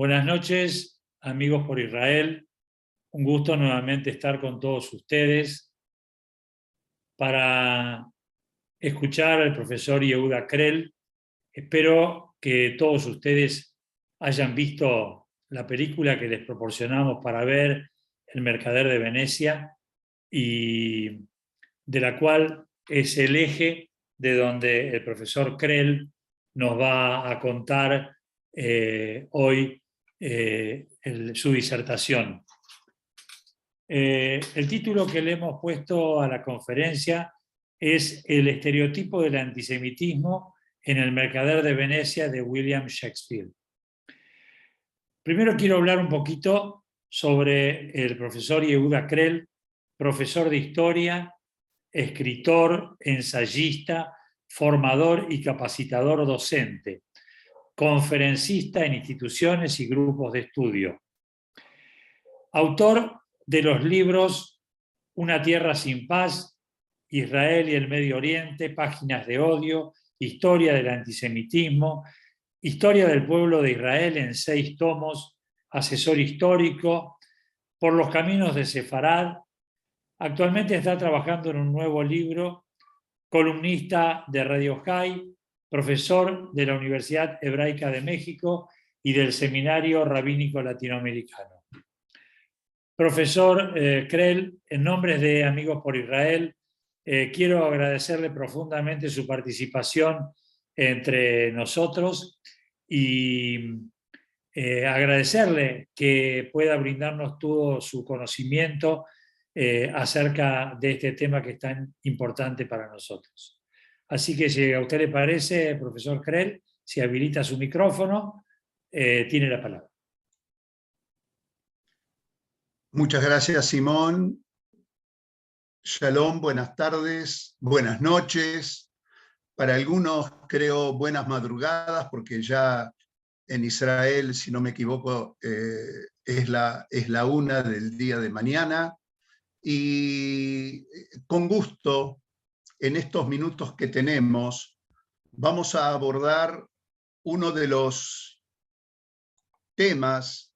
Buenas noches, amigos por Israel. Un gusto nuevamente estar con todos ustedes para escuchar al profesor Yehuda Krell. Espero que todos ustedes hayan visto la película que les proporcionamos para ver, El Mercader de Venecia, y de la cual es el eje de donde el profesor Krell nos va a contar hoy su disertación. El título que le hemos puesto a la conferencia es El estereotipo del antisemitismo en El Mercader de Venecia, de William Shakespeare. Primero quiero hablar un poquito sobre el profesor Yehuda Krell, profesor de historia, escritor, ensayista, formador y capacitador docente, conferencista en instituciones y grupos de estudio. Autor de los libros Una tierra sin paz, Israel y el Medio Oriente, Páginas de odio, Historia del antisemitismo, Historia del pueblo de Israel en 6 tomos, Asesor histórico, Por los caminos de Sefarad. Actualmente está trabajando en un nuevo libro, columnista de Radio High, profesor de la Universidad Hebraica de México y del Seminario Rabínico Latinoamericano. Profesor Krell, en nombre de Amigos por Israel, quiero agradecerle profundamente su participación entre nosotros y agradecerle que pueda brindarnos todo su conocimiento acerca de este tema que es tan importante para nosotros. Así que si a usted le parece, profesor Krell, si habilita su micrófono, tiene la palabra. Muchas gracias, Simón. Shalom, buenas tardes, buenas noches. Para algunos, creo, buenas madrugadas, porque ya en Israel, si no me equivoco, es la 1 del día de mañana. Y con gusto, en estos minutos que tenemos, vamos a abordar uno de los temas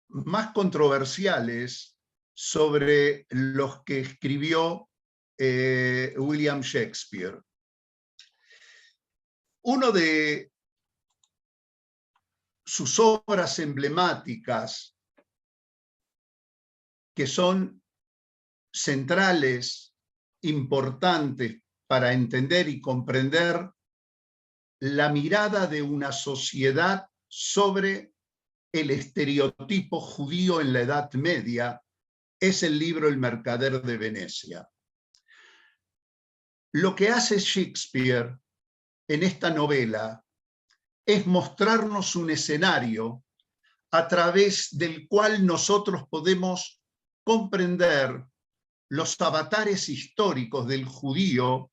más controversiales sobre los que escribió William Shakespeare. Uno de sus obras emblemáticas, que son centrales, importantes para entender y comprender la mirada de una sociedad sobre el estereotipo judío en la Edad Media, es el libro El Mercader de Venecia. Lo que hace Shakespeare en esta novela es mostrarnos un escenario a través del cual nosotros podemos comprender los avatares históricos del judío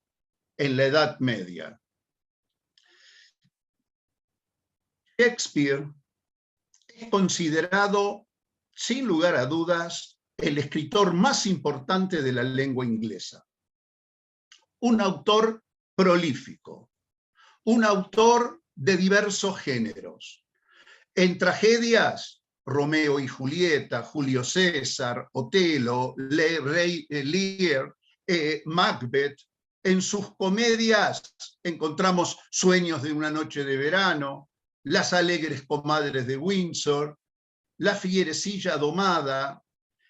en la Edad Media. Shakespeare es considerado, sin lugar a dudas, el escritor más importante de la lengua inglesa. Un autor prolífico, un autor de diversos géneros. En tragedias, Romeo y Julieta, Julio César, Otelo, Lear, Macbeth. En sus comedias encontramos Sueños de una noche de verano, Las alegres comadres de Windsor, La fierecilla domada.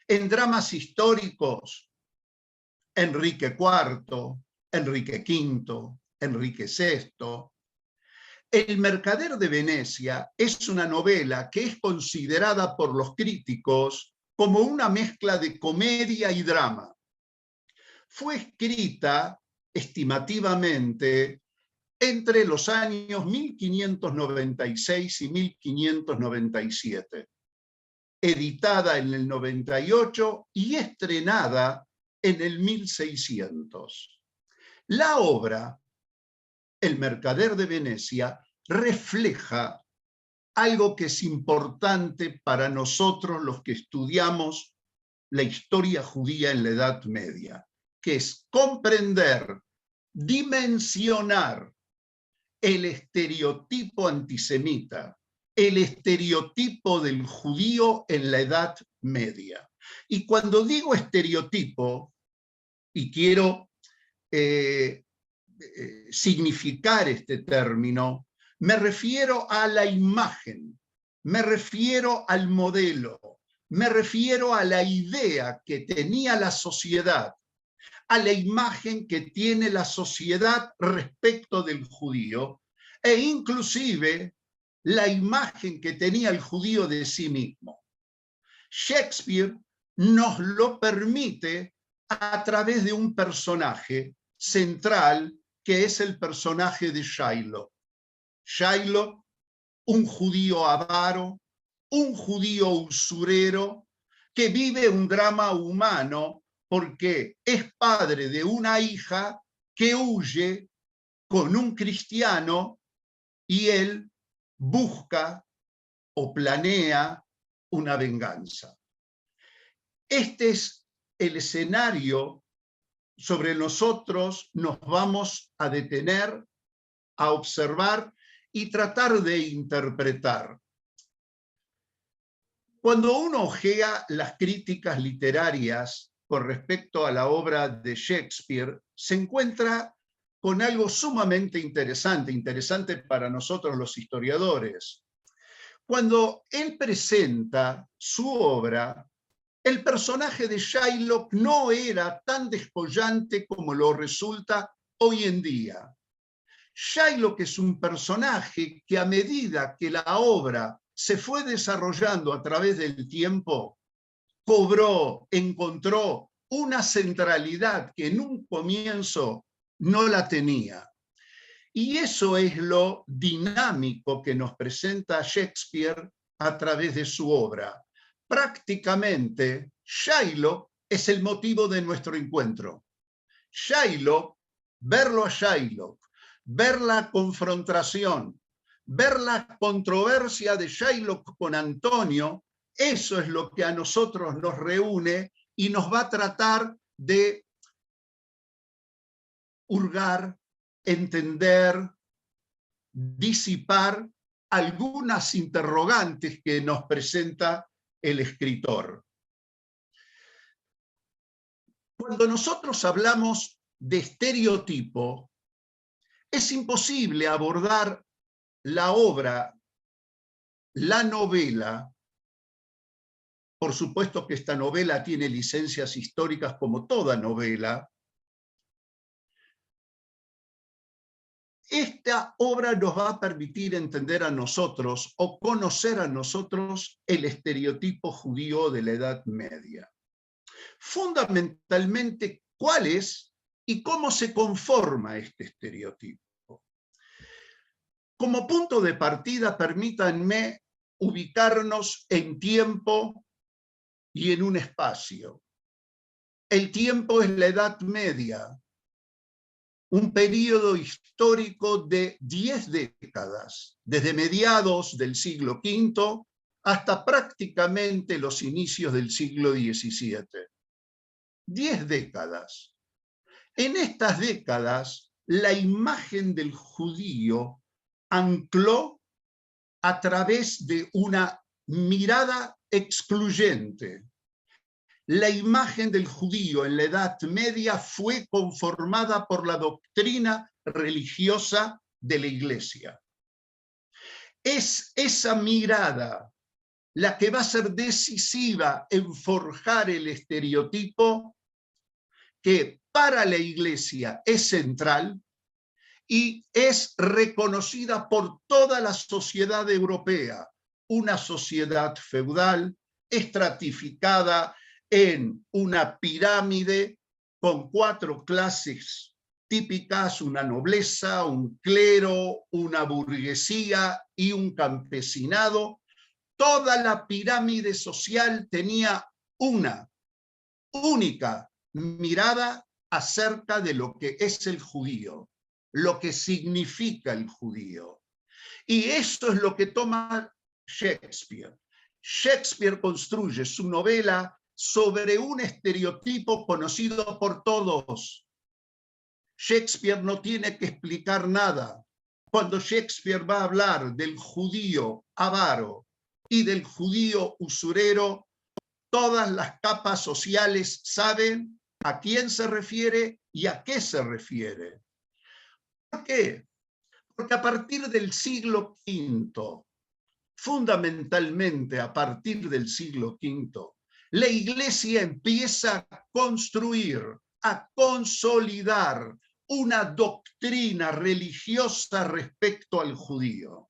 En dramas históricos, Enrique IV, Enrique V, Enrique VI. El Mercader de Venecia es una novela que es considerada por los críticos como una mezcla de comedia y drama. Fue escrita estimativamente entre los años 1596 y 1597, editada en el 98 y estrenada en el 1600. La obra, El Mercader de Venecia, refleja algo que es importante para nosotros los que estudiamos la historia judía en la Edad Media, que es comprender, dimensionar el estereotipo antisemita el estereotipo del judío en la Edad Media. Y cuando digo estereotipo, y quiero significar este término, me refiero a la imagen, me refiero al modelo, me refiero a la idea que tenía la sociedad, a la imagen que tiene la sociedad respecto del judío, e inclusive la imagen que tenía el judío de sí mismo. Shakespeare nos lo permite a través de un personaje central que es el personaje de Shylock. Shylock, un judío avaro, un judío usurero que vive un drama humano porque es padre de una hija que huye con un cristiano y él busca o planea una venganza. Este es el escenario sobre nosotros nos vamos a detener, a observar y tratar de interpretar. Cuando uno ojea las críticas literarias con respecto a la obra de Shakespeare, se encuentra con algo sumamente interesante para nosotros los historiadores. Cuando él presenta su obra, el personaje de Shylock no era tan descollante como lo resulta hoy en día. Shylock es un personaje que a medida que la obra se fue desarrollando a través del tiempo, encontró una centralidad que en un comienzo no la tenía. Y eso es lo dinámico que nos presenta Shakespeare a través de su obra. Prácticamente, Shylock es el motivo de nuestro encuentro. Shylock, verlo a Shylock, ver la confrontación, ver la controversia de Shylock con Antonio, eso es lo que a nosotros nos reúne y nos va a tratar de hurgar, entender, disipar algunas interrogantes que nos presenta el escritor. Cuando nosotros hablamos de estereotipo, es imposible abordar la obra, la novela. Por supuesto que esta novela tiene licencias históricas como toda novela. Esta obra nos va a permitir entender a nosotros o conocer a nosotros el estereotipo judío de la Edad Media. Fundamentalmente, ¿cuál es y cómo se conforma este estereotipo? Como punto de partida, permítanme ubicarnos en tiempo y en un espacio. El tiempo es la Edad Media, un periodo histórico de 10 décadas, desde mediados del siglo V hasta prácticamente los inicios del siglo XVII. 10 décadas. En estas décadas, la imagen del judío ancló a través de una mirada excluyente. La imagen del judío en la Edad Media fue conformada por la doctrina religiosa de la Iglesia. Es esa mirada la que va a ser decisiva en forjar el estereotipo que para la Iglesia es central y es reconocida por toda la sociedad europea, una sociedad feudal estratificada en una pirámide con 4 clases típicas, una nobleza, un clero, una burguesía y un campesinado. Toda la pirámide social tenía una única mirada acerca de lo que es el judío, lo que significa el judío. Y eso es lo que toma Shakespeare. Shakespeare construye su novela sobre un estereotipo conocido por todos. Shakespeare no tiene que explicar nada. Cuando Shakespeare va a hablar del judío avaro y del judío usurero, todas las capas sociales saben a quién se refiere y a qué se refiere. ¿Por qué? Porque a partir del siglo V, fundamentalmente a partir del siglo V, la Iglesia empieza a construir, a consolidar una doctrina religiosa respecto al judío.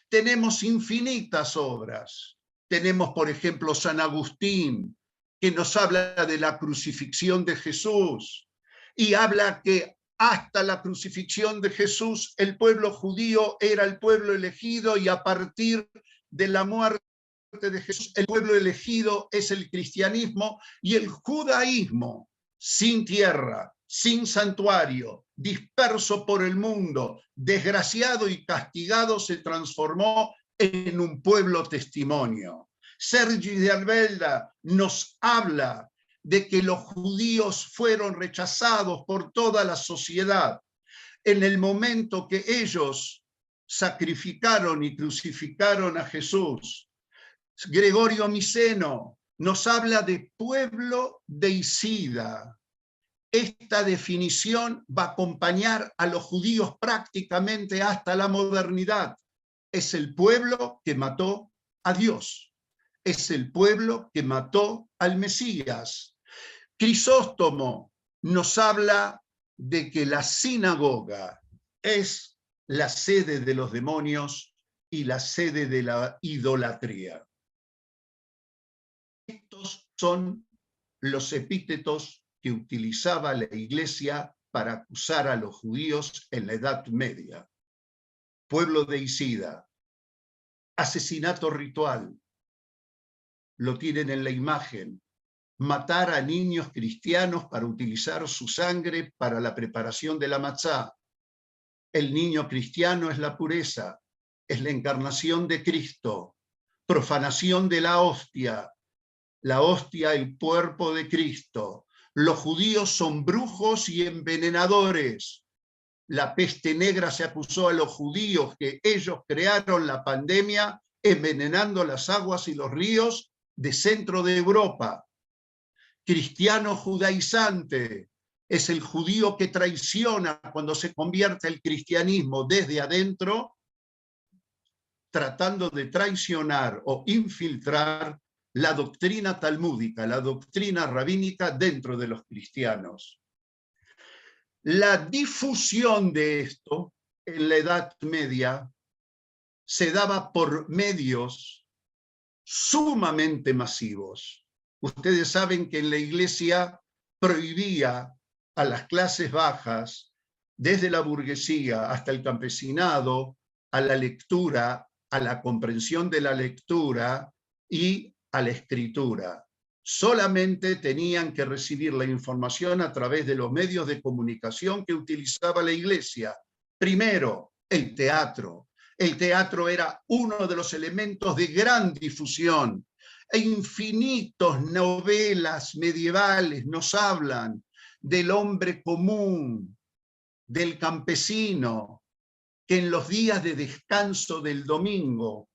Tenemos infinitas obras. Tenemos, por ejemplo, San Agustín, que nos habla de la crucifixión de Jesús y habla que hasta la crucifixión de Jesús el pueblo judío era el pueblo elegido y a partir de la muerte de Jesús el pueblo elegido es el cristianismo y el judaísmo sin tierra, sin santuario, disperso por el mundo, desgraciado y castigado, se transformó en un pueblo testimonio. Sergi de Albelda nos habla de que los judíos fueron rechazados por toda la sociedad en el momento que ellos sacrificaron y crucificaron a Jesús. Gregorio Miceno nos habla de pueblo deicida. Esta definición va a acompañar a los judíos prácticamente hasta la modernidad. Es el pueblo que mató a Dios. Es el pueblo que mató al Mesías. Crisóstomo nos habla de que la sinagoga es la sede de los demonios y la sede de la idolatría. Estos son los epítetos que utilizaba la Iglesia para acusar a los judíos en la Edad Media. Pueblo deicida, asesinato ritual, lo tienen en la imagen, matar a niños cristianos para utilizar su sangre para la preparación de la matzá. El niño cristiano es la pureza, es la encarnación de Cristo, profanación de la hostia, el cuerpo de Cristo. Los judíos son brujos y envenenadores. La peste negra se acusó a los judíos que ellos crearon la pandemia envenenando las aguas y los ríos de centro de Europa. Cristiano judaizante es el judío que traiciona cuando se convierte el cristianismo desde adentro, tratando de traicionar o infiltrar la doctrina talmúdica, la doctrina rabínica dentro de los cristianos. La difusión de esto en la Edad Media se daba por medios sumamente masivos. Ustedes saben que en la Iglesia prohibía a las clases bajas, desde la burguesía hasta el campesinado, a la lectura, a la comprensión de la lectura y a la escritura. Solamente tenían que recibir la información a través de los medios de comunicación que utilizaba la Iglesia. Primero, el teatro. El teatro era uno de los elementos de gran difusión. E infinitas novelas medievales nos hablan del hombre común, del campesino, que en los días de descanso del domingo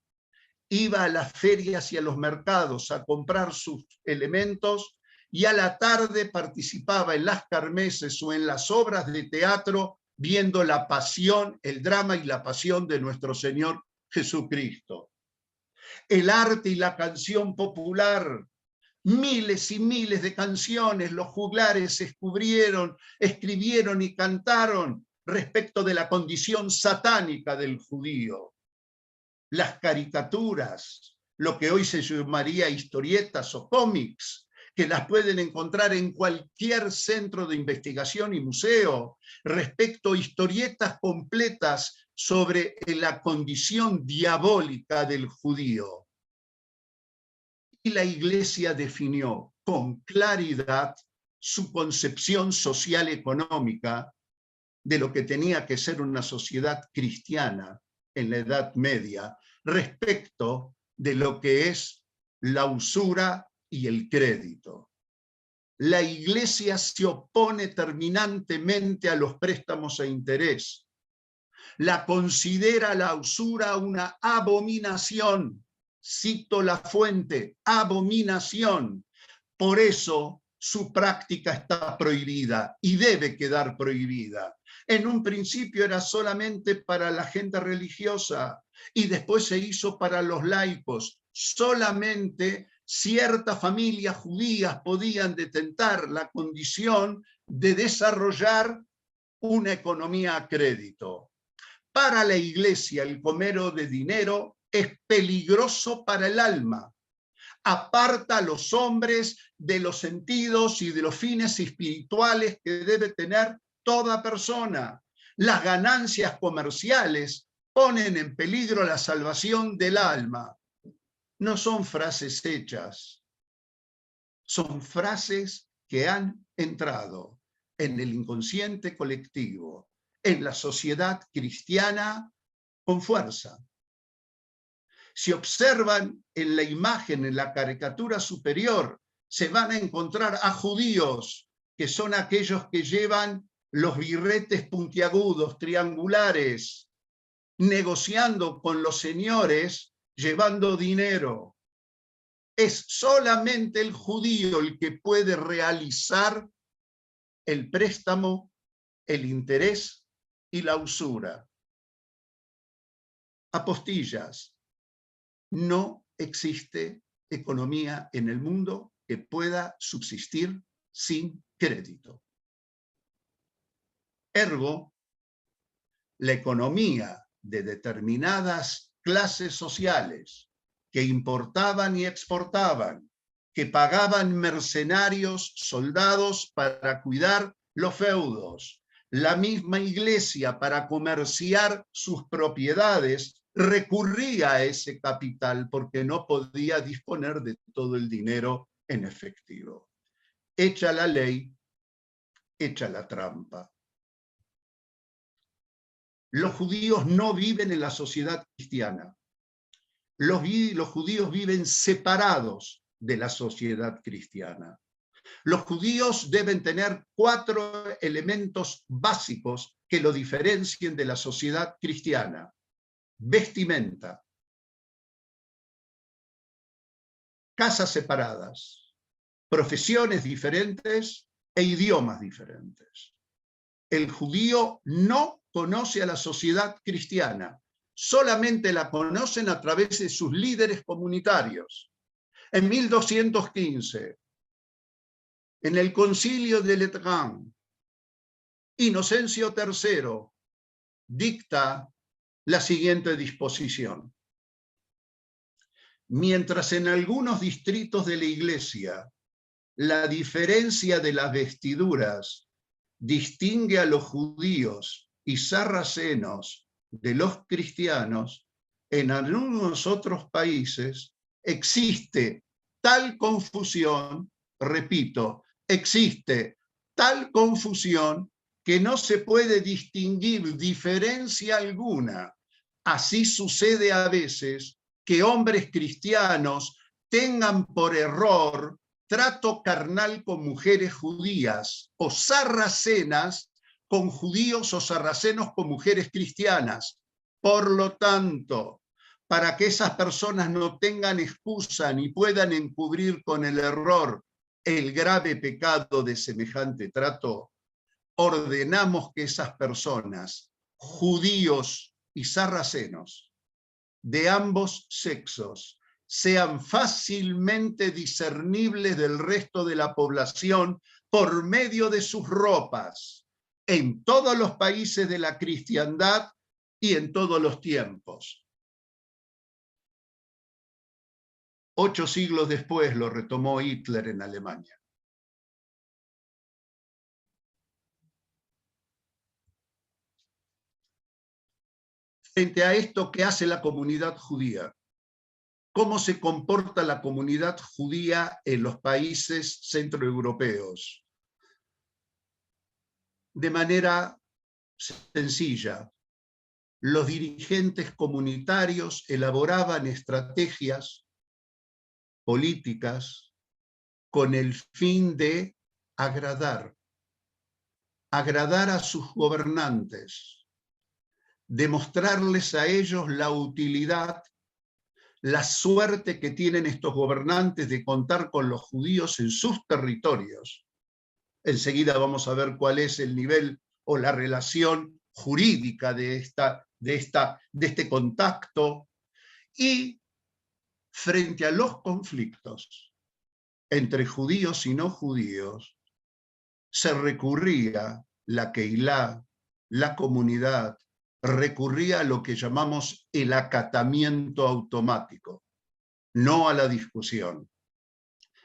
iba a las ferias y a los mercados a comprar sus elementos y a la tarde participaba en las kermeses o en las obras de teatro viendo la pasión, el drama y la pasión de nuestro Señor Jesucristo. El arte y la canción popular, miles y miles de canciones los juglares escribieron y cantaron respecto de la condición satánica del judío. Las caricaturas, lo que hoy se llamaría historietas o cómics, que las pueden encontrar en cualquier centro de investigación y museo, respecto a historietas completas sobre la condición diabólica del judío. Y la Iglesia definió con claridad su concepción social económica de lo que tenía que ser una sociedad cristiana en la Edad Media, respecto de lo que es la usura y el crédito. La Iglesia se opone terminantemente a los préstamos a interés. La considera la usura una abominación. Cito la fuente, abominación. Por eso su práctica está prohibida y debe quedar prohibida. En un principio era solamente para la gente religiosa y después se hizo para los laicos. Solamente ciertas familias judías podían detentar la condición de desarrollar una economía a crédito. Para la iglesia, el comer de dinero es peligroso para el alma. Aparta a los hombres de los sentidos y de los fines espirituales que debe tener toda persona. Las ganancias comerciales ponen en peligro la salvación del alma. No son frases hechas, son frases que han entrado en el inconsciente colectivo, en la sociedad cristiana con fuerza. Si observan en la imagen, en la caricatura superior, se van a encontrar a judíos, que son aquellos que llevan los birretes puntiagudos, triangulares, negociando con los señores, llevando dinero. Es solamente el judío el que puede realizar el préstamo, el interés y la usura. Apostillas. No existe economía en el mundo que pueda subsistir sin crédito. Ergo, la economía de determinadas clases sociales que importaban y exportaban, que pagaban mercenarios, soldados para cuidar los feudos, la misma iglesia para comerciar sus propiedades, recurría a ese capital porque no podía disponer de todo el dinero en efectivo. Hecha la ley, hecha la trampa. Los judíos no viven en la sociedad cristiana. Los judíos viven separados de la sociedad cristiana. Los judíos deben tener 4 elementos básicos que lo diferencien de la sociedad cristiana. Vestimenta, casas separadas, profesiones diferentes e idiomas diferentes. El judío no conoce a la sociedad cristiana, solamente la conocen a través de sus líderes comunitarios. En 1215, en el concilio de Letrán, Inocencio III dicta la siguiente disposición. Mientras en algunos distritos de la Iglesia la diferencia de las vestiduras distingue a los judíos y sarracenos de los cristianos, en algunos otros países existe tal confusión, repito, existe tal confusión que no se puede distinguir diferencia alguna. Así sucede a veces que hombres cristianos tengan por error trato carnal con mujeres judías o sarracenas con judíos o sarracenos con mujeres cristianas. Por lo tanto, para que esas personas no tengan excusa ni puedan encubrir con el error el grave pecado de semejante trato, ordenamos que esas personas, judíos y sarracenos, de ambos sexos, sean fácilmente discernibles del resto de la población por medio de sus ropas, en todos los países de la cristiandad y en todos los tiempos. 8 siglos después lo retomó Hitler en Alemania. Frente a esto, ¿qué hace la comunidad judía? ¿Cómo se comporta la comunidad judía en los países centroeuropeos? De manera sencilla, los dirigentes comunitarios elaboraban estrategias políticas con el fin de agradar a sus gobernantes, demostrarles a ellos la utilidad, la suerte que tienen estos gobernantes de contar con los judíos en sus territorios. Enseguida vamos a ver cuál es el nivel o la relación jurídica de este contacto. Y frente a los conflictos entre judíos y no judíos, se recurría la Kehilá, la comunidad, recurría a lo que llamamos el acatamiento automático, no a la discusión.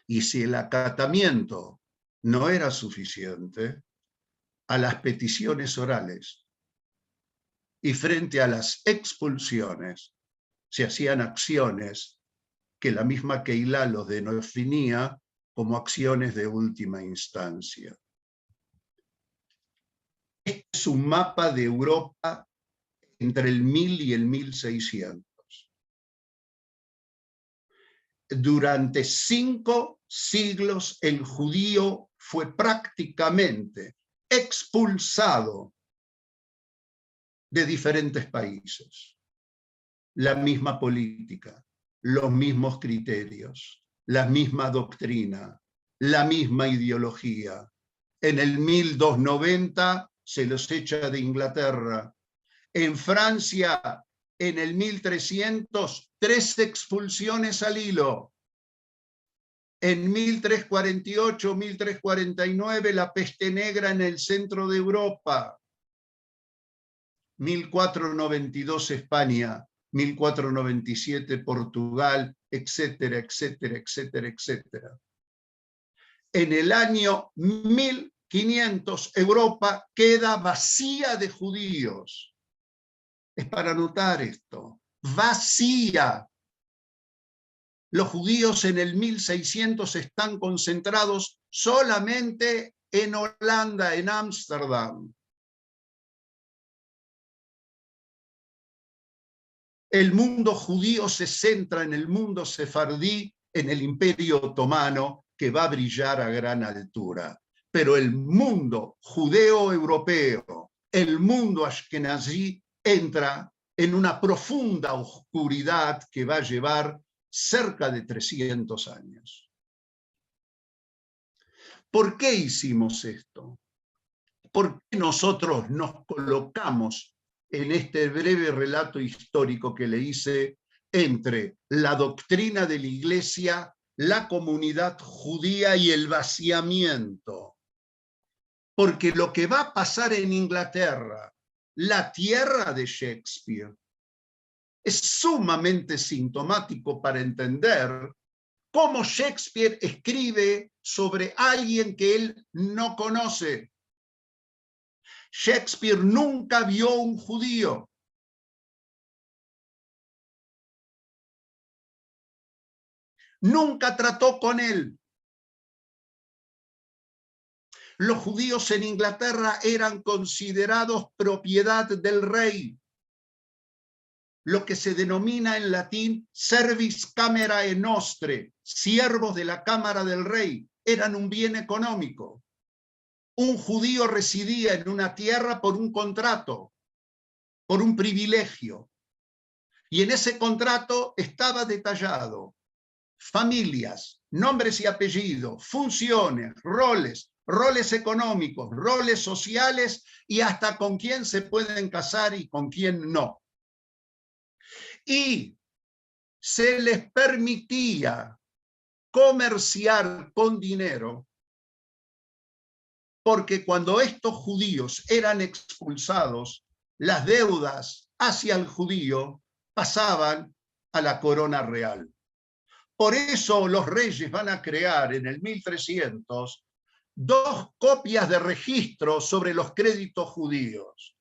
Y si el acatamiento no era suficiente, a las peticiones orales. Y frente a las expulsiones, se hacían acciones que la misma Kehilá los definía como acciones de última instancia. Este es un mapa de Europa entre el 1000 y el 1600. Durante 5 siglos el judío fue prácticamente expulsado de diferentes países. La misma política, los mismos criterios, la misma doctrina, la misma ideología. En el 1290 se los echa de Inglaterra. En Francia, en el 1300, 3 expulsiones al hilo. En 1348, 1349, la peste negra en el centro de Europa. 1492 España, 1497 Portugal, etcétera, etcétera, etcétera, etcétera. En el año 1500 Europa queda vacía de judíos. Es para notar esto, vacía. Los judíos en el 1600 están concentrados solamente en Holanda, en Ámsterdam. El mundo judío se centra en el mundo sefardí, en el Imperio Otomano, que va a brillar a gran altura. Pero el mundo judeo-europeo, el mundo ashkenazí, entra en una profunda oscuridad que va a llevar cerca de 300 años. ¿Por qué hicimos esto? ¿Por qué nosotros nos colocamos en este breve relato histórico que le hice entre la doctrina de la Iglesia, la comunidad judía y el vaciamiento? Porque lo que va a pasar en Inglaterra, la tierra de Shakespeare, es sumamente sintomático para entender cómo Shakespeare escribe sobre alguien que él no conoce. Shakespeare nunca vio un judío. Nunca trató con él. Los judíos en Inglaterra eran considerados propiedad del rey, lo que se denomina en latín servis camerae nostre, siervos de la cámara del rey, eran un bien económico. Un judío residía en una tierra por un contrato, por un privilegio. Y en ese contrato estaba detallado familias, nombres y apellidos, funciones, roles económicos, roles sociales y hasta con quién se pueden casar y con quién no. Y se les permitía comerciar con dinero porque cuando estos judíos eran expulsados, las deudas hacia el judío pasaban a la corona real. Por eso los reyes van a crear en el 1300 2 copias de registro sobre los créditos judíos.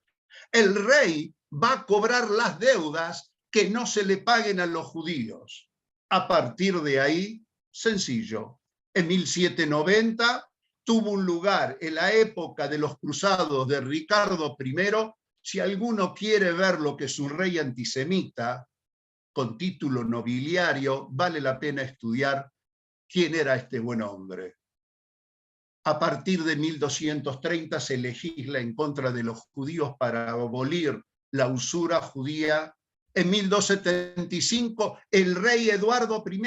El rey va a cobrar las deudas que no se le paguen a los judíos. A partir de ahí, sencillo, en 1790 tuvo un lugar en la época de los cruzados de Ricardo I. Si alguno quiere ver lo que es un rey antisemita, con título nobiliario, vale la pena estudiar quién era este buen hombre. A partir de 1230 se legisla en contra de los judíos para abolir la usura judía. En 1275, el rey Eduardo I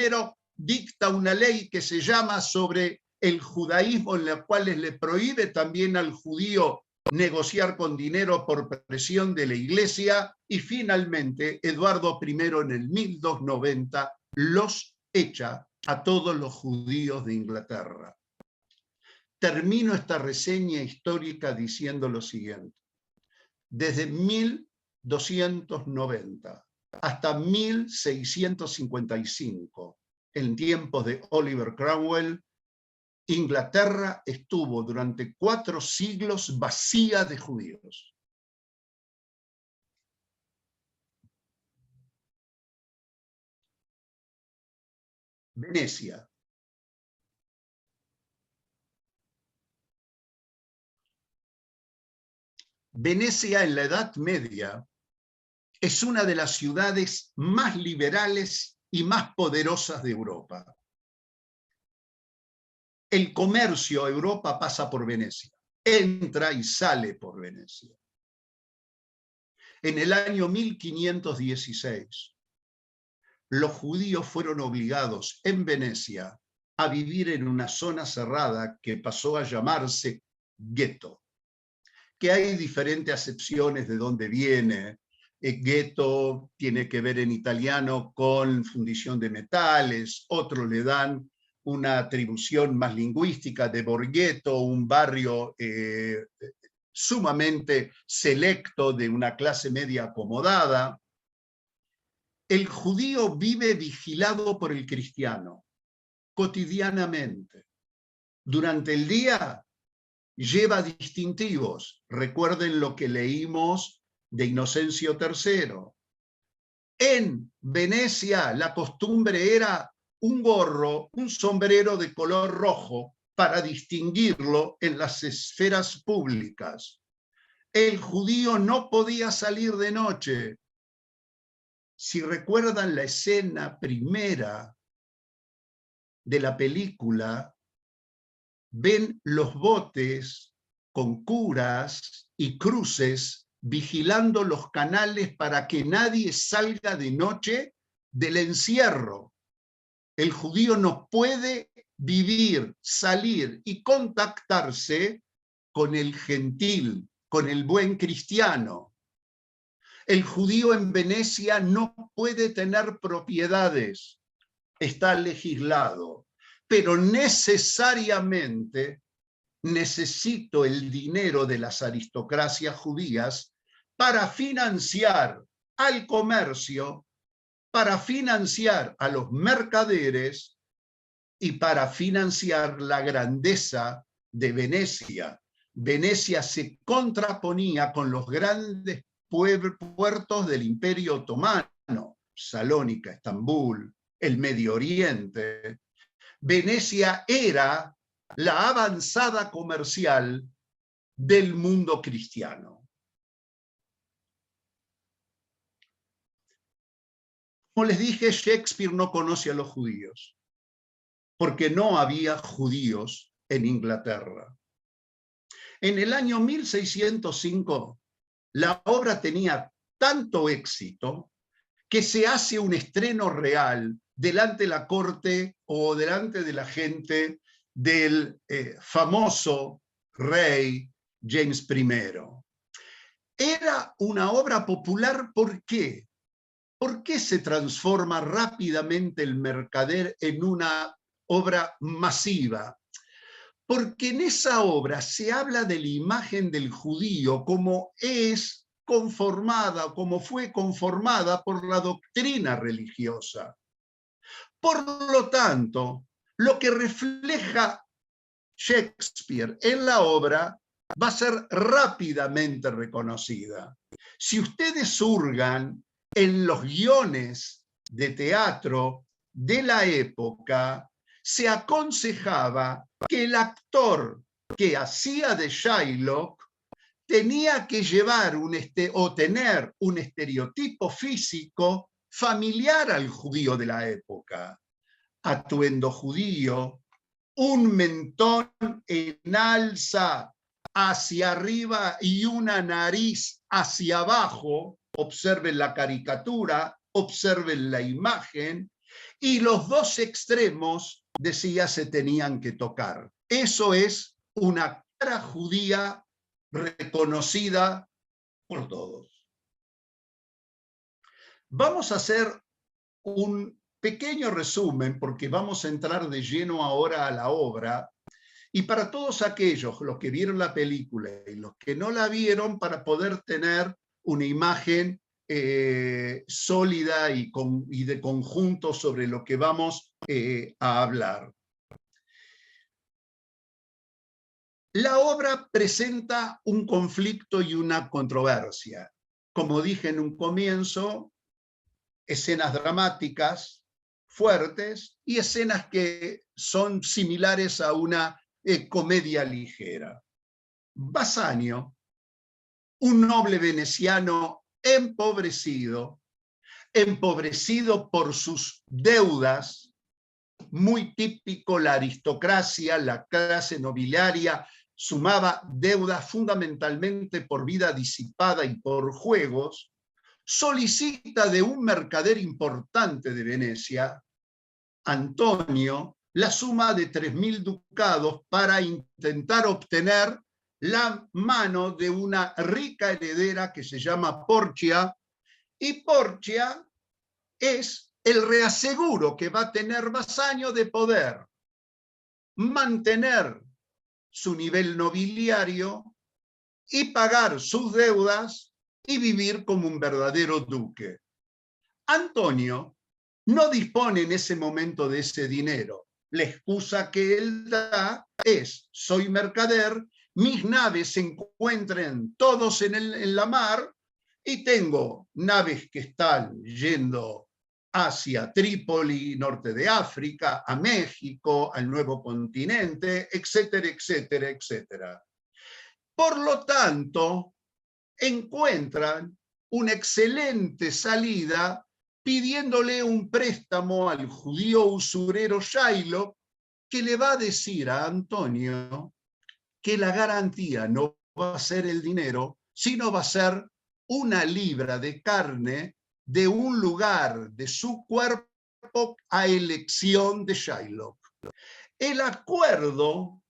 dicta una ley que se llama sobre el judaísmo, en la cual le prohíbe también al judío negociar con dinero por presión de la iglesia, y finalmente Eduardo I en el 1290 los echa a todos los judíos de Inglaterra. Termino esta reseña histórica diciendo lo siguiente. Desde 1290 hasta 1655, en tiempos de Oliver Cromwell, Inglaterra estuvo durante 4 siglos vacía de judíos. Venecia. Venecia en la Edad Media es una de las ciudades más liberales y más poderosas de Europa. El comercio a Europa pasa por Venecia, entra y sale por Venecia. En el año 1516, los judíos fueron obligados en Venecia a vivir en una zona cerrada que pasó a llamarse gueto, que hay diferentes acepciones de dónde viene. Gueto tiene que ver en italiano con fundición de metales, otros le dan una atribución más lingüística de borghetto, un barrio sumamente selecto de una clase media acomodada. El judío vive vigilado por el cristiano cotidianamente. Durante el día lleva distintivos. Recuerden lo que leímos de Inocencio III. En Venecia la costumbre era un gorro, un sombrero de color rojo para distinguirlo en las esferas públicas. El judío no podía salir de noche. Si recuerdan la escena primera de la película, ven los botes con curas y cruces vigilando los canales para que nadie salga de noche del encierro. El judío no puede vivir, salir y contactarse con el gentil, con el buen cristiano. El judío en Venecia no puede tener propiedades, está legislado, pero necesariamente necesito el dinero de las aristocracias judías para financiar al comercio, para financiar a los mercaderes y para financiar la grandeza de Venecia. Venecia se contraponía con los grandes puertos del Imperio Otomano, Salónica, Estambul, el Medio Oriente. Venecia era la avanzada comercial del mundo cristiano. Como les dije, Shakespeare no conoce a los judíos, porque no había judíos en Inglaterra. En el año 1605, la obra tenía tanto éxito que se hace un estreno real delante de la corte o delante de la gente del famoso rey James I. Era una obra popular, ¿por qué? ¿Por qué se transforma rápidamente el Mercader en una obra masiva? Porque en esa obra se habla de la imagen del judío como es conformada, como fue conformada por la doctrina religiosa. Por lo tanto, lo que refleja Shakespeare en la obra va a ser rápidamente reconocida. Si ustedes hurgan en los guiones de teatro de la época, se aconsejaba que el actor que hacía de Shylock tenía que llevar o tener un estereotipo físico familiar al judío de la época. Atuendo judío, un mentón en alza, hacia arriba y una nariz hacia abajo. Observen la caricatura, observen la imagen, y los dos extremos, decía, se tenían que tocar. Eso es una cara judía reconocida por todos. Vamos a hacer un pequeño resumen, porque vamos a entrar de lleno ahora a la obra, y para todos aquellos, los que vieron la película y los que no la vieron, para poder tener una imagen sólida y de conjunto sobre lo que vamos a hablar. La obra presenta un conflicto y una controversia. Como dije en un comienzo, escenas dramáticas fuertes y escenas que son similares a una comedia ligera. Bassanio, un noble veneciano empobrecido por sus deudas, muy típico la aristocracia, la clase nobiliaria, sumaba deudas fundamentalmente por vida disipada y por juegos, solicita de un mercader importante de Venecia, Antonio, la suma de 3.000 ducados para intentar obtener la mano de una rica heredera que se llama Porcia, y Porcia es el reaseguro que va a tener Bassanio de poder mantener su nivel nobiliario y pagar sus deudas y vivir como un verdadero duque. Antonio no dispone en ese momento de ese dinero. La excusa que él da es: soy mercader, mis naves se encuentran todos en la mar y tengo naves que están yendo hacia Trípoli, norte de África, a México, al nuevo continente, etcétera, etcétera, etcétera. Por lo tanto, encuentran una excelente salida pidiéndole un préstamo al judío usurero Shylock, que le va a decir a Antonio que la garantía no va a ser el dinero, sino va a ser una libra de carne de un lugar de su cuerpo a elección de Shylock. El acuerdo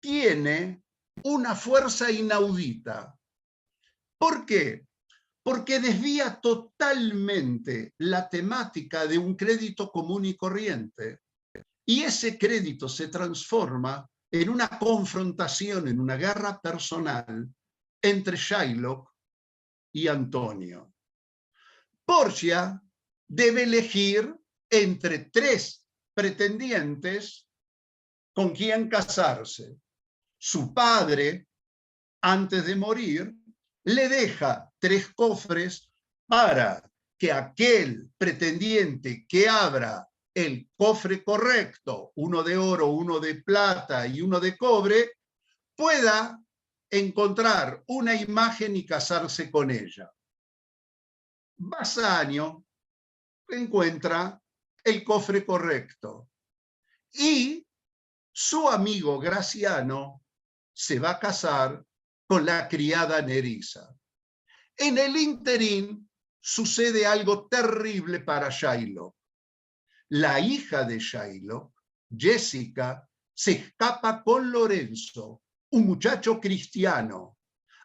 tiene una fuerza inaudita. ¿Por qué? Porque desvía totalmente la temática de un crédito común y corriente, y ese crédito se transforma en una confrontación, en una guerra personal entre Shylock y Antonio. Porcia debe elegir entre 3 pretendientes con quien casarse. Su padre, antes de morir, le deja 3 cofres para que aquel pretendiente que abra el cofre correcto, uno de oro, uno de plata y uno de cobre, pueda encontrar una imagen y casarse con ella. Bassanio encuentra el cofre correcto y su amigo Graciano se va a casar con la criada Nerissa. En el ínterin sucede algo terrible para Shylock. La hija de Shylock, Jessica, se escapa con Lorenzo, un muchacho cristiano,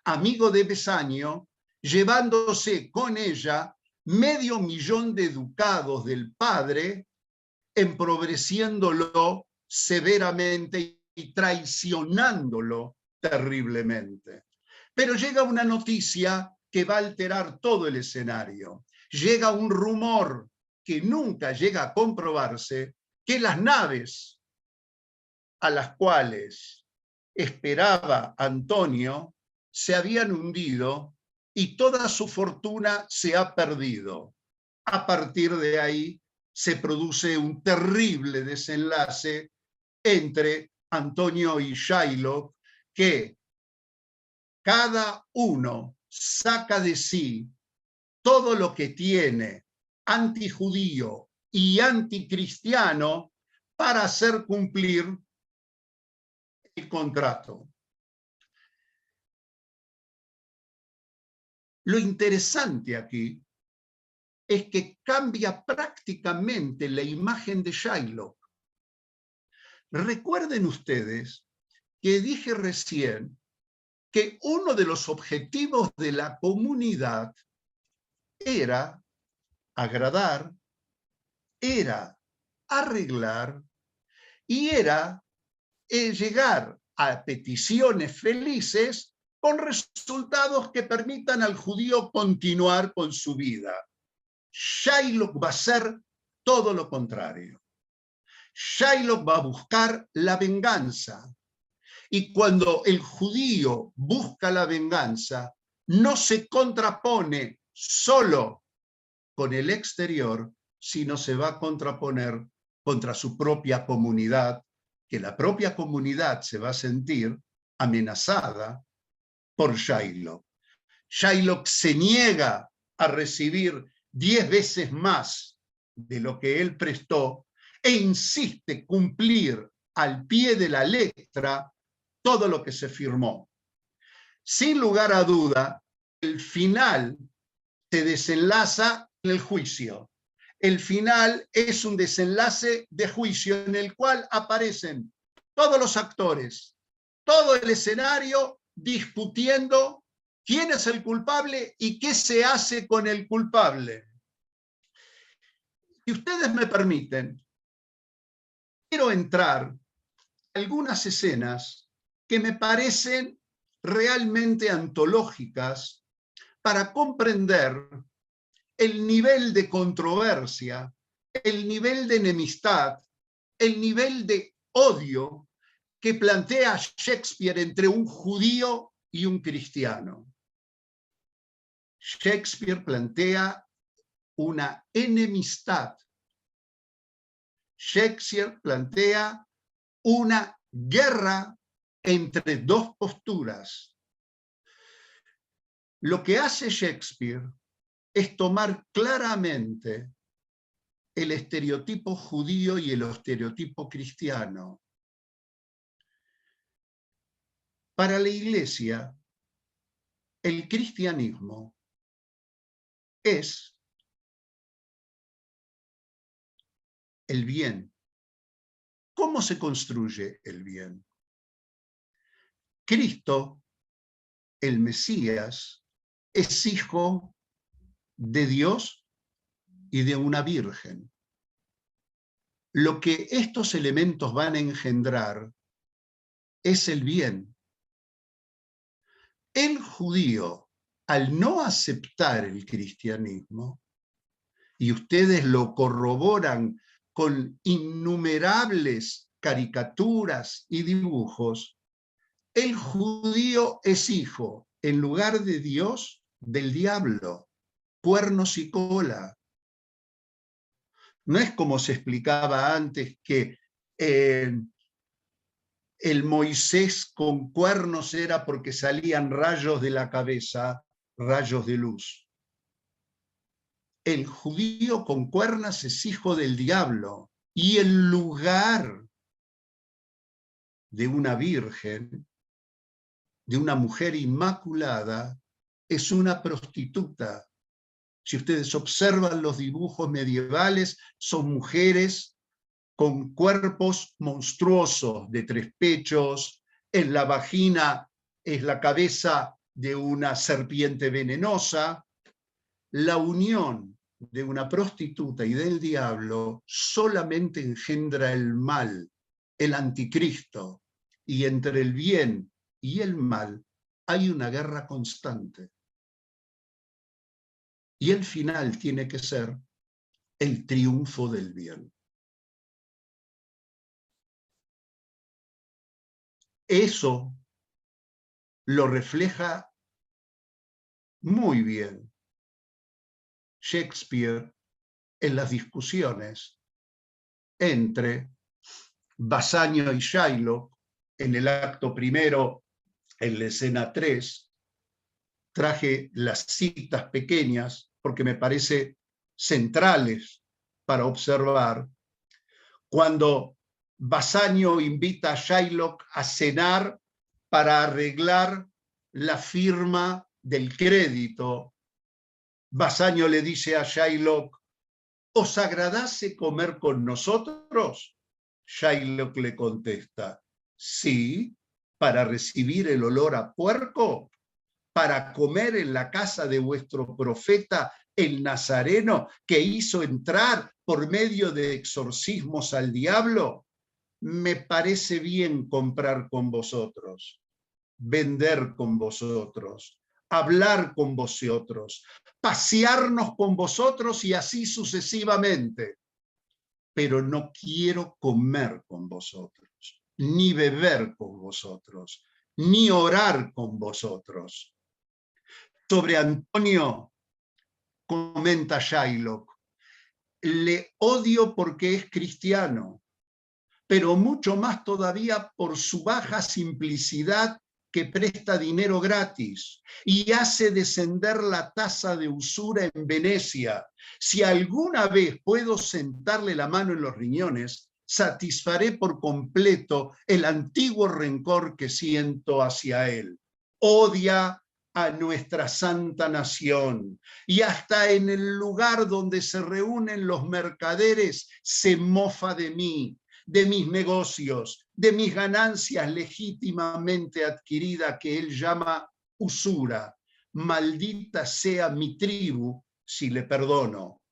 amigo de Bassanio, llevándose con ella $500,000 de ducados del padre, empobreciéndolo severamente y traicionándolo terriblemente. Pero llega una noticia que va a alterar todo el escenario. Llega un rumor que nunca llega a comprobarse, que las naves a las cuales esperaba Antonio se habían hundido y toda su fortuna se ha perdido. A partir de ahí se produce un terrible desenlace entre Antonio y Shylock, que cada uno saca de sí todo lo que tiene antijudío y anticristiano para hacer cumplir el contrato. Lo interesante aquí es que cambia prácticamente la imagen de Shylock. Recuerden ustedes que dije recién que uno de los objetivos de la comunidad era agradar, era arreglar y era llegar a peticiones felices con resultados que permitan al judío continuar con su vida. Shylock va a ser todo lo contrario. Shylock va a buscar la venganza. Y cuando el judío busca la venganza, no se contrapone solo con el exterior, sino se va a contraponer contra su propia comunidad, que la propia comunidad se va a sentir amenazada por Shylock. Shylock se niega a recibir 10 veces más de lo que él prestó e insiste cumplir al pie de la letra todo lo que se firmó. Sin lugar a duda, el final se desenlaza en el juicio. El final es un desenlace de juicio en el cual aparecen todos los actores, todo el escenario discutiendo quién es el culpable y qué se hace con el culpable. Si ustedes me permiten, quiero entrar en algunas escenas que me parecen realmente antológicas para comprender el nivel de controversia, el nivel de enemistad, el nivel de odio que plantea Shakespeare entre un judío y un cristiano. Shakespeare plantea una enemistad. Shakespeare plantea una guerra entre dos posturas. Lo que hace Shakespeare es tomar claramente el estereotipo judío y el estereotipo cristiano. Para la Iglesia, el cristianismo es el bien. ¿Cómo se construye el bien? Cristo, el Mesías, es hijo de Dios y de una virgen. Lo que estos elementos van a engendrar es el bien. El judío, al no aceptar el cristianismo, y ustedes lo corroboran con innumerables caricaturas y dibujos, el judío es hijo, en lugar de Dios, del diablo, cuernos y cola. No es como se explicaba antes que el Moisés con cuernos era porque salían rayos de la cabeza, rayos de luz. El judío con cuernas es hijo del diablo y en lugar de una virgen, de una mujer inmaculada, es una prostituta. Si ustedes observan los dibujos medievales, son mujeres con cuerpos monstruosos de 3 pechos, en la vagina es la cabeza de una serpiente venenosa. La unión de una prostituta y del diablo solamente engendra el mal, el anticristo, y entre el bien y el mal hay una guerra constante. Y el final tiene que ser el triunfo del bien. Eso lo refleja muy bien Shakespeare en las discusiones entre Bassanio y Shylock en el acto primero, en la escena 3. Traje las citas pequeñas porque me parece centrales para observar. Cuando Bassanio invita a Shylock a cenar para arreglar la firma del crédito Basanio le dice a Shylock, ¿os agradase comer con nosotros? Shylock le contesta, sí, para recibir el olor a puerco, para comer en la casa de vuestro profeta el Nazareno, que hizo entrar por medio de exorcismos al diablo. Me parece bien comprar con vosotros, vender con vosotros, hablar con vosotros, pasearnos con vosotros y así sucesivamente. Pero no quiero comer con vosotros, ni beber con vosotros, ni orar con vosotros. Sobre Antonio, comenta Shylock, le odio porque es cristiano, pero mucho más todavía por su baja simplicidad, que presta dinero gratis y hace descender la tasa de usura en Venecia. Si alguna vez puedo sentarle la mano en los riñones, satisfaré por completo el antiguo rencor que siento hacia él. Odia a nuestra santa nación y hasta en el lugar donde se reúnen los mercaderes se mofa de mí, de mis negocios, de mis ganancias legítimamente adquiridas que él llama usura. Maldita sea mi tribu si le perdono.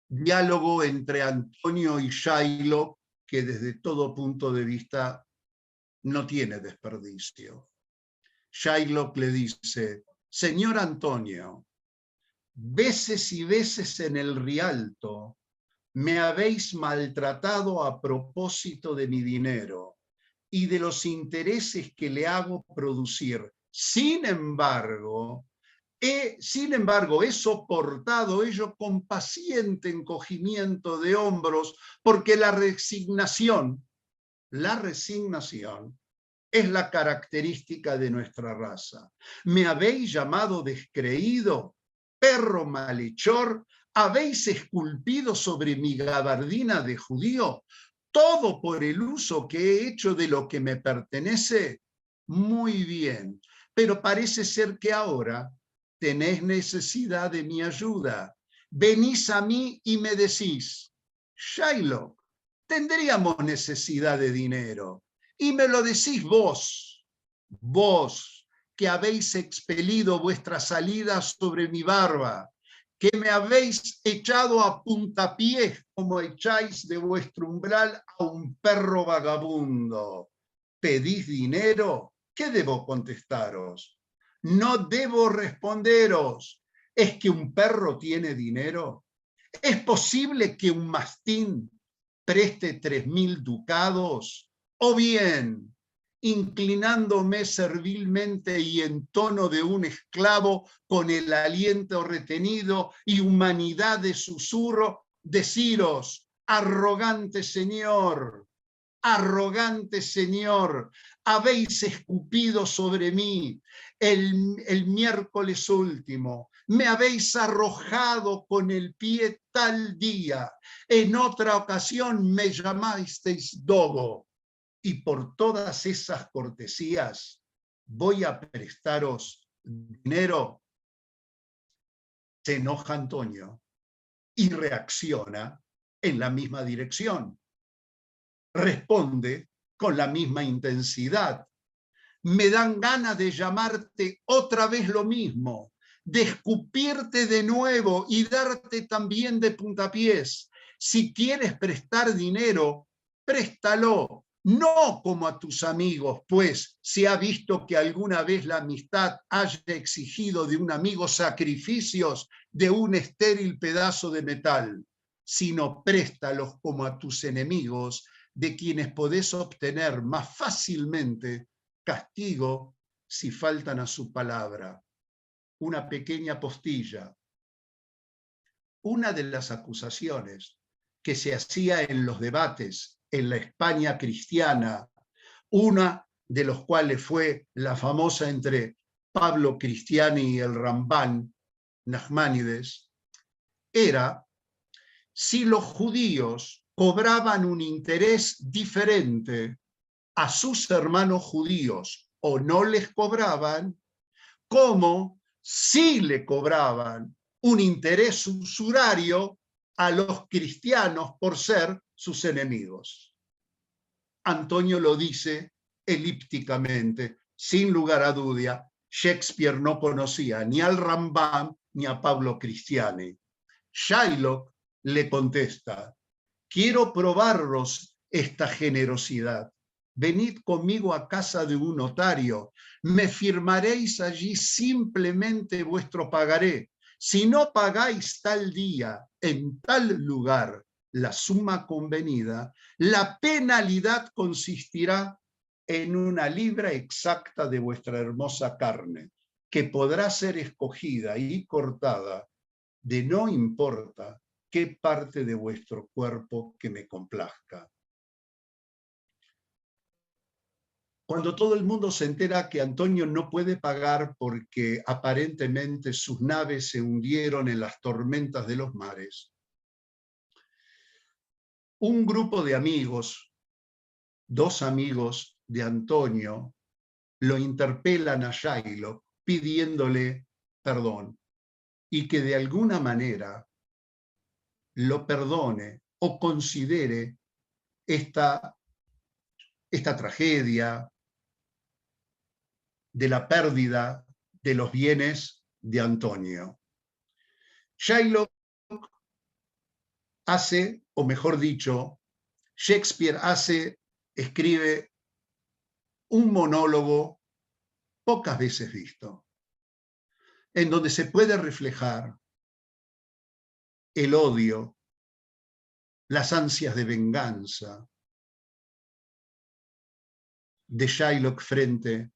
Diálogo entre Antonio y Shylock que desde todo punto de vista no tiene desperdicio. Shylock le dice, señor Antonio, veces y veces en el Rialto me habéis maltratado a propósito de mi dinero y de los intereses que le hago producir. Sin embargo, he soportado ello con paciente encogimiento de hombros, porque la resignación es la característica de nuestra raza. Me habéis llamado descreído, perro malhechor, habéis esculpido sobre mi gabardina de judío, todo por el uso que he hecho de lo que me pertenece. Muy bien, pero parece ser que ahora tenéis necesidad de mi ayuda. Venís a mí y me decís, Shylock, tendríamos necesidad de dinero. Y me lo decís vos que habéis expelido vuestra salida sobre mi barba, que me habéis echado a puntapiés como echáis de vuestro umbral a un perro vagabundo. ¿Pedís dinero? ¿Qué debo contestaros? No debo responderos. ¿Es que un perro tiene dinero? ¿Es posible que un mastín preste 3.000 ducados? O bien, inclinándome servilmente y en tono de un esclavo, con el aliento retenido y humanidad de susurro, deciros, arrogante señor, habéis escupido sobre mí el miércoles último, me habéis arrojado con el pie tal día, en otra ocasión me llamasteis dogo, y por todas esas cortesías voy a prestaros dinero. Se enoja Antonio y reacciona en la misma dirección. Responde con la misma intensidad. Me dan ganas de llamarte otra vez lo mismo, de escupirte de nuevo y darte también de puntapiés. Si quieres prestar dinero, préstalo. No como a tus amigos, pues se ha visto que alguna vez la amistad haya exigido de un amigo sacrificios de un estéril pedazo de metal, sino préstalos como a tus enemigos, de quienes podés obtener más fácilmente castigo si faltan a su palabra. Una pequeña postilla. Una de las acusaciones que se hacía en los debates en la España cristiana, una de los cuales fue la famosa entre Pablo Cristiani y el Rambán, Nachmanides, era si los judíos cobraban un interés diferente a sus hermanos judíos o no les cobraban, como sí le cobraban un interés usurario a los cristianos por ser sus enemigos. Antonio lo dice elípticamente, sin lugar a duda. Shakespeare no conocía ni al Rambam ni a Pablo Cristiani. Shylock le contesta: quiero probaros esta generosidad. Venid conmigo a casa de un notario. Me firmaréis allí simplemente vuestro pagaré. Si no pagáis tal día, en tal lugar, la suma convenida, la penalidad consistirá en una libra exacta de vuestra hermosa carne, que podrá ser escogida y cortada de no importa qué parte de vuestro cuerpo que me complazca. Cuando todo el mundo se entera que Antonio no puede pagar porque aparentemente sus naves se hundieron en las tormentas de los mares, un grupo de amigos, 2 amigos de Antonio, lo interpelan a Shylock pidiéndole perdón y que de alguna manera lo perdone o considere esta tragedia de la pérdida de los bienes de Antonio. Shylock hace, o mejor dicho, Shakespeare escribe un monólogo pocas veces visto, en donde se puede reflejar el odio, las ansias de venganza de Shylock frente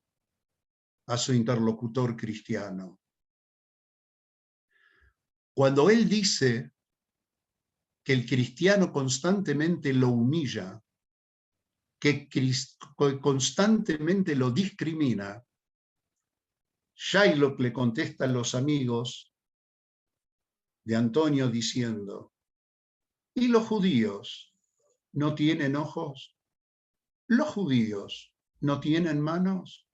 a su interlocutor cristiano. Cuando él dice que el cristiano constantemente lo humilla, que constantemente lo discrimina, Shylock le contesta a los amigos de Antonio diciendo: ¿y los judíos no tienen ojos? ¿Los judíos no tienen manos,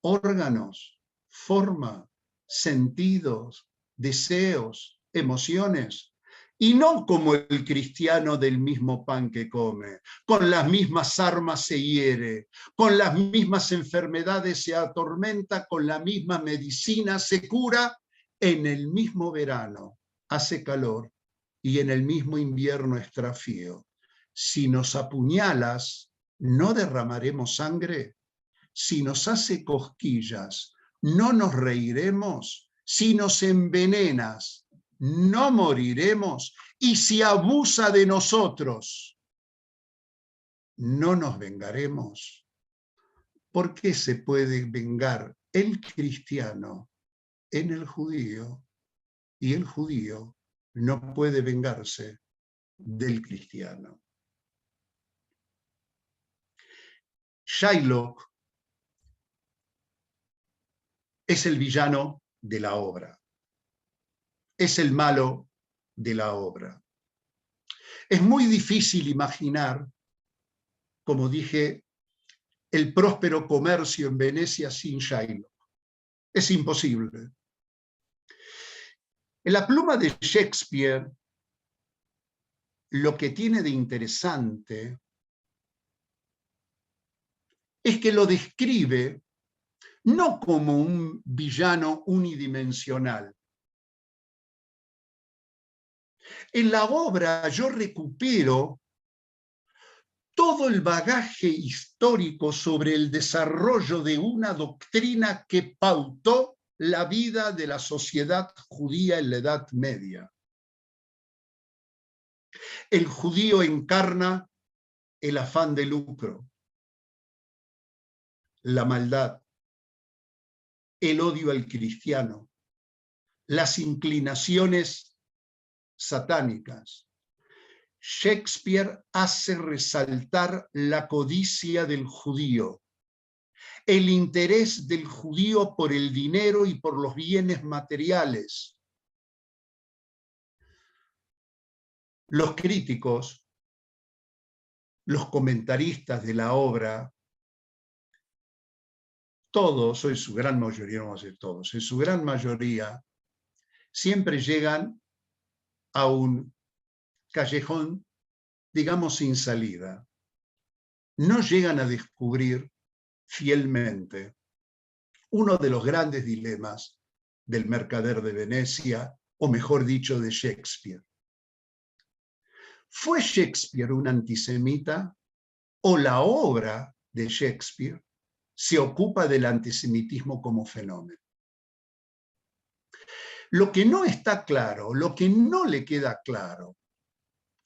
órganos, forma, sentidos, deseos, emociones? Y no como el cristiano del mismo pan que come, con las mismas armas se hiere, con las mismas enfermedades se atormenta, con la misma medicina se cura, en el mismo verano hace calor y en el mismo invierno está frío. Si nos apuñalas, ¿no derramaremos sangre? Si nos hace cosquillas, ¿no nos reiremos? Si nos envenenas, ¿no moriremos? Y si abusa de nosotros, ¿no nos vengaremos? ¿Por qué se puede vengar el cristiano en el judío y el judío no puede vengarse del cristiano? Shylock es el villano de la obra, es el malo de la obra. Es muy difícil imaginar, como dije, el próspero comercio en Venecia sin Shylock. Es imposible. En la pluma de Shakespeare, lo que tiene de interesante es que lo describe no como un villano unidimensional. En la obra yo recupero todo el bagaje histórico sobre el desarrollo de una doctrina que pautó la vida de la sociedad judía en la Edad Media. El judío encarna el afán de lucro, la maldad, el odio al cristiano, las inclinaciones satánicas. Shakespeare hace resaltar la codicia del judío, el interés del judío por el dinero y por los bienes materiales. Los críticos, los comentaristas de la obra, todos, o en su gran mayoría, no vamos a decir todos, en su gran mayoría, siempre llegan a un callejón, digamos, sin salida. No llegan a descubrir fielmente uno de los grandes dilemas del mercader de Venecia, o mejor dicho, de Shakespeare. ¿Fue Shakespeare un antisemita o la obra de Shakespeare se ocupa del antisemitismo como fenómeno? Lo que no está claro, lo que no le queda claro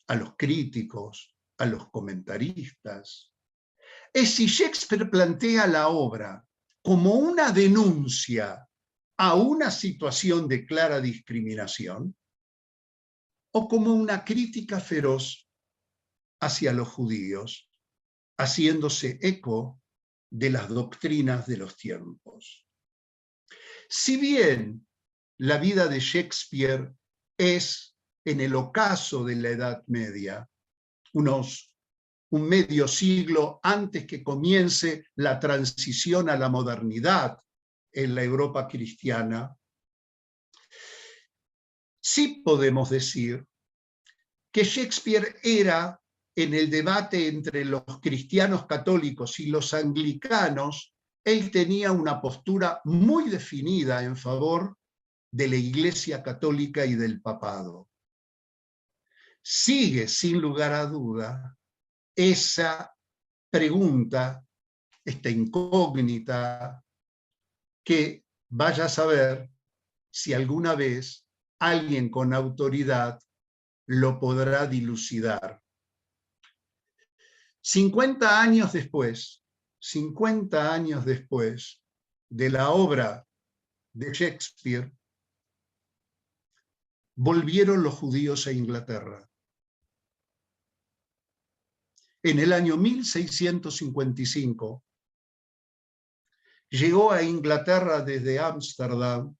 a los críticos, a los comentaristas, es si Shakespeare plantea la obra como una denuncia a una situación de clara discriminación o como una crítica feroz hacia los judíos, haciéndose eco de las doctrinas de los tiempos. Si bien la vida de Shakespeare es en el ocaso de la Edad Media, un medio siglo antes que comience la transición a la modernidad en la Europa cristiana, sí podemos decir que Shakespeare era, en el debate entre los cristianos católicos y los anglicanos, él tenía una postura muy definida en favor de la Iglesia Católica y del papado. Sigue, sin lugar a duda, esa pregunta, esta incógnita, que vaya a saber si alguna vez alguien con autoridad lo podrá dilucidar. 50 años después de la obra de Shakespeare, volvieron los judíos a Inglaterra. En el año 1655 llegó a Inglaterra desde Ámsterdam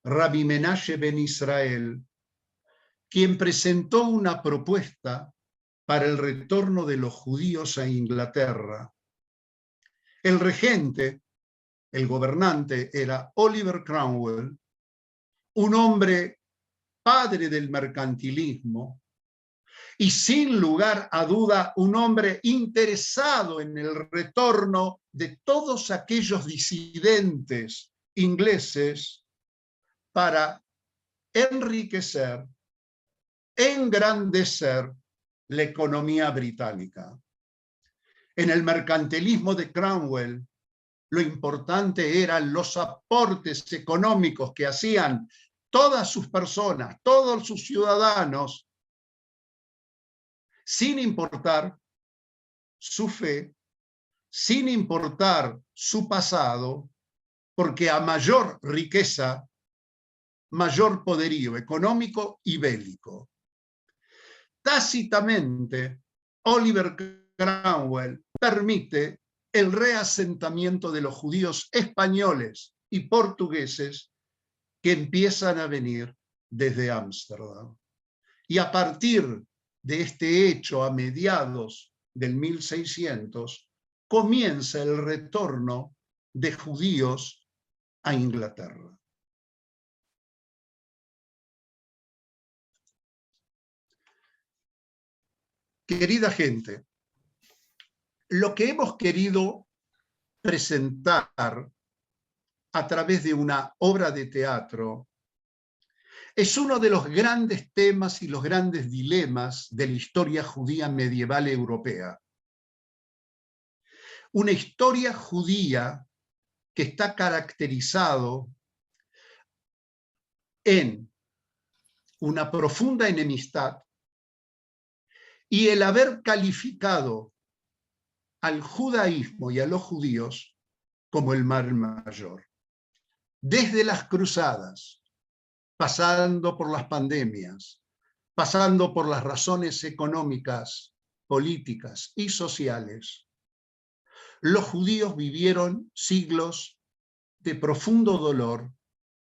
Rabbi Menashe ben Israel, quien presentó una propuesta para el retorno de los judíos a Inglaterra. El regente, el gobernante, era Oliver Cromwell, un hombre padre del mercantilismo y sin lugar a duda un hombre interesado en el retorno de todos aquellos disidentes ingleses para enriquecer, engrandecer la economía británica. En el mercantilismo de Cromwell, lo importante eran los aportes económicos que hacían todas sus personas, todos sus ciudadanos, sin importar su fe, sin importar su pasado, porque a mayor riqueza, mayor poderío económico y bélico. Tácitamente, Oliver Cromwell permite el reasentamiento de los judíos españoles y portugueses que empiezan a venir desde Ámsterdam. Y a partir de este hecho, a mediados del 1600, comienza el retorno de judíos a Inglaterra. Querida gente, lo que hemos querido presentar a través de una obra de teatro es uno de los grandes temas y los grandes dilemas de la historia judía medieval europea. Una historia judía que está caracterizado en una profunda enemistad y el haber calificado al judaísmo y a los judíos como el mal mayor. Desde las cruzadas, pasando por las pandemias, pasando por las razones económicas, políticas y sociales, los judíos vivieron siglos de profundo dolor,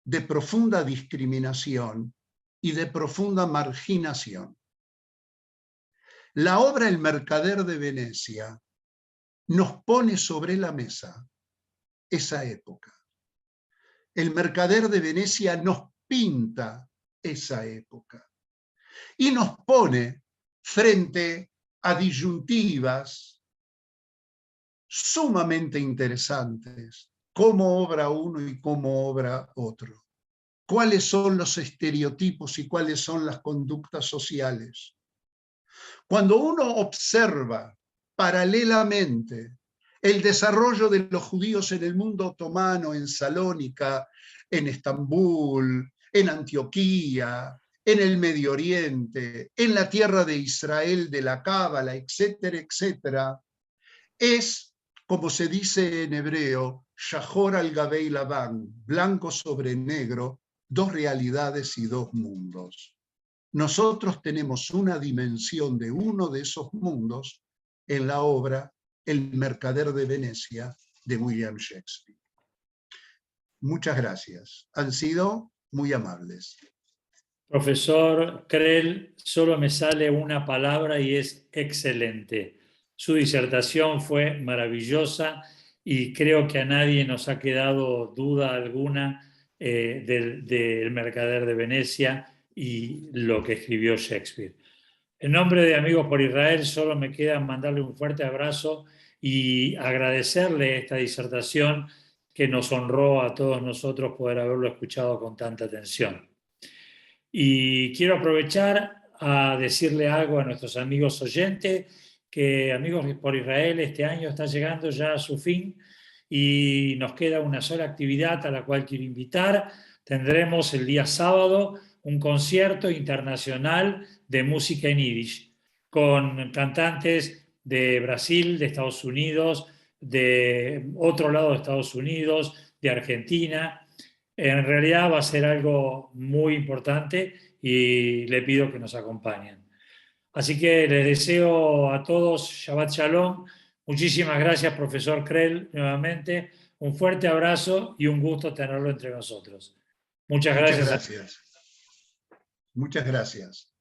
de profunda discriminación y de profunda marginación. La obra El mercader de Venecia nos pone sobre la mesa esa época. El Mercader de Venecia nos pinta esa época y nos pone frente a disyuntivas sumamente interesantes. ¿Cómo obra uno y cómo obra otro? ¿Cuáles son los estereotipos y cuáles son las conductas sociales? Cuando uno observa paralelamente el desarrollo de los judíos en el mundo otomano, en Salónica, en Estambul, en Antioquía, en el Medio Oriente, en la tierra de Israel, de la Cábala, etcétera, etcétera, es, como se dice en hebreo, Shahor al Gabei Labán, blanco sobre negro, dos realidades y dos mundos. Nosotros tenemos una dimensión de uno de esos mundos en la obra El Mercader de Venecia de William Shakespeare. Muchas gracias. Han sido muy amables. Profesor Krell, solo me sale una palabra y es excelente. Su disertación fue maravillosa y creo que a nadie nos ha quedado duda alguna del Mercader de Venecia y lo que escribió Shakespeare. En nombre de Amigos por Israel, solo me queda mandarle un fuerte abrazo y agradecerle esta disertación que nos honró a todos nosotros poder haberlo escuchado con tanta atención. Y quiero aprovechar a decirle algo a nuestros amigos oyentes, que Amigos por Israel este año está llegando ya a su fin y nos queda una sola actividad a la cual quiero invitar. Tendremos el día sábado un concierto internacional de música en yiddish con cantantes de Brasil, de Estados Unidos, de otro lado de Estados Unidos, de Argentina. En realidad va a ser algo muy importante y le pido que nos acompañen. Así que les deseo a todos Shabbat Shalom. Muchísimas gracias, profesor Krell, nuevamente. Un fuerte abrazo y un gusto tenerlo entre nosotros. Muchas gracias. Muchas gracias.